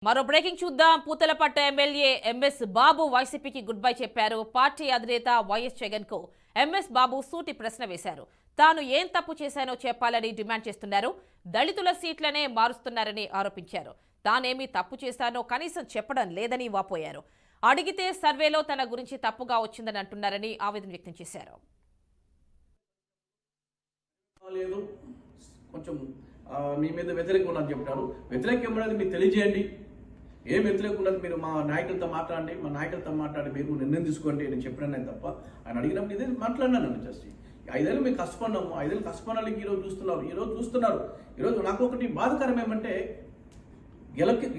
మరో బ్రేకింగ్ చూద్దాం. Puthalapattu MLA MS బాబు వైసీపీకి గుడ్ బై చెప్పారు. పార్టీ అధినేత వైఎస్ జగన్ కు ఎంఎస్ బాబు సూటి ప్రశ్న వేశారు. తాను ఏం తప్పు చేశానో చెప్పాలని డిమాండ్ చేస్తున్నారు. దళితుల సీట్లనే మారుస్తున్నారని ఆరోపించారు. తానేమి తప్పు చేశానో కనీసం చెప్పడం లేదని వాపోయారు. అడిగితే సర్వేలో తన గురించి తప్పుగా వచ్చిందని అంటున్నారని ఆవేదన వ్యక్తం చేశారు. కొంచెం మీ మీద వ్యతిరేకం ఉన్నది చెప్తారు. వ్యతిరేకం ఉన్నది మీరు తెలియజేయండి. ఏం వ్యతిరేకం ఉన్నది మీరు మా నాయకులతో మాట్లాడండి, మా నాయకులతో మాట్లాడి మీరు నిర్ణయం తీసుకోండి. నేను చెప్పినాను తప్ప ఆయన అడిగినప్పుడు ఇదే మాట్లాడినాను. జస్ట్ 5 ఏళ్ళు మేము కష్టపడినాము. 5 ఏళ్ళు కష్టపడాలి. ఈరోజు చూస్తున్నారు. ఈరోజు నాకు ఒకటి బాధకరం ఏమంటే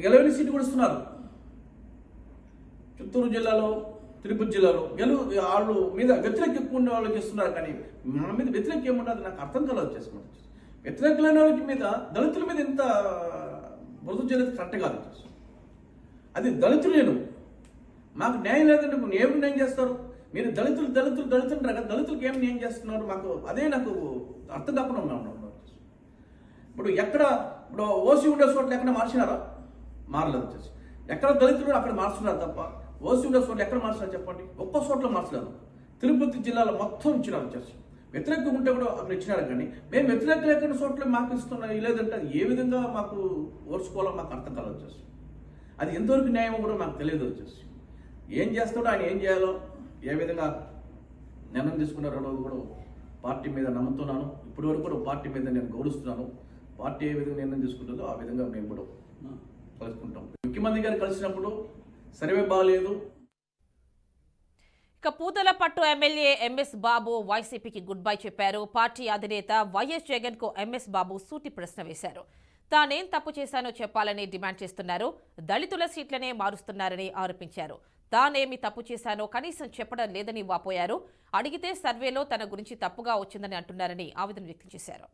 గెలవని సీటు కూడా ఇస్తున్నారు. చిత్తూరు జిల్లాలో, తిరుపతి జిల్లాలో వాళ్ళు మీద వ్యతిరేక ఎక్కువ ఉండే వాళ్ళు చేస్తున్నారు. కానీ మా మీద వ్యతిరేక ఏముండదు నాకు అర్థం కలదు. చేసుకుంటారు వ్యతిరేకమైన వాళ్ళకి మీద దళితుల మీద ఇంత మృదు చేయలేదు కరెక్ట్ కాదు. అది దళితులు నేను మాకు న్యాయం లేదంటే ఏమి న్యాయం చేస్తారు మీరు? దళితులు అంటారు. దళితులకు ఏం న్యాయం చేస్తున్నారు? మాకు అదే నాకు అర్థం కాకుండా ఉన్నాను. ఇప్పుడు ఓసీ ఉండే చోట్ల ఎక్కడ మార్చినారా? మారలేదు. వచ్చేసి ఎక్కడ దళితులు అక్కడ మార్చున్నారు తప్ప ఓసీ ఉండే చోట్ల ఎక్కడ మార్చినారు చెప్పండి? ఒక్క చోట్ల మార్చలేదు. తిరుపతి జిల్లాలో మొత్తం ఇచ్చినారు. వచ్చేసి వ్యతిరేకం ఉంటే కూడా అక్కడ ఇచ్చినారు. కానీ మేము వ్యతిరేక లేకుండా చోట్ల మాకు ఇస్తున్నాం. లేదంటే అది ఏ విధంగా మాకు ఓర్చుకోవాలో మాకు అర్థం కాదు. వచ్చేసి అది ఎంతవరకు న్యాయం కూడా నాకు తెలియదు. వచ్చేసి ఏం చేస్తాడో ఆయన ఏం చేయాలో ఏ విధంగా నిర్ణయం తీసుకున్నారో కూడా పార్టీ మీద నమ్ముతున్నాను. ఇప్పటి వరకు కూడా పార్టీ మీద నేను గౌరవిస్తున్నాను. పార్టీ ఏ విధంగా నిర్ణయం తీసుకుంటుందో ఆ విధంగా మేము కూడా కలుసుకుంటాం. ముఖ్యమంత్రి గారు కలిసినప్పుడు సర్వే బాగాలేదు. ఇక పూతలపట్టు ఎమ్మెల్యే ఎంఎస్ బాబు వైసీపీకి గుడ్ బై చెప్పారు. పార్టీ అధినేత వైఎస్ జగన్ కు ఎంఎస్ బాబు సూటి ప్రశ్న వేశారు. తానేం తప్పు చేశానో చెప్పాలని డిమాండ్ చేస్తున్నారు. దళితుల సీట్లనే మారుస్తున్నారని ఆరోపించారు. తానేమి తప్పు చేశానో కనీసం చెప్పడం లేదని వాపోయారు. అడిగితే సర్వేలో తన గురించి తప్పుగా వచ్చిందని అంటున్నారని ఆవేదన వ్యక్తం చేశారు.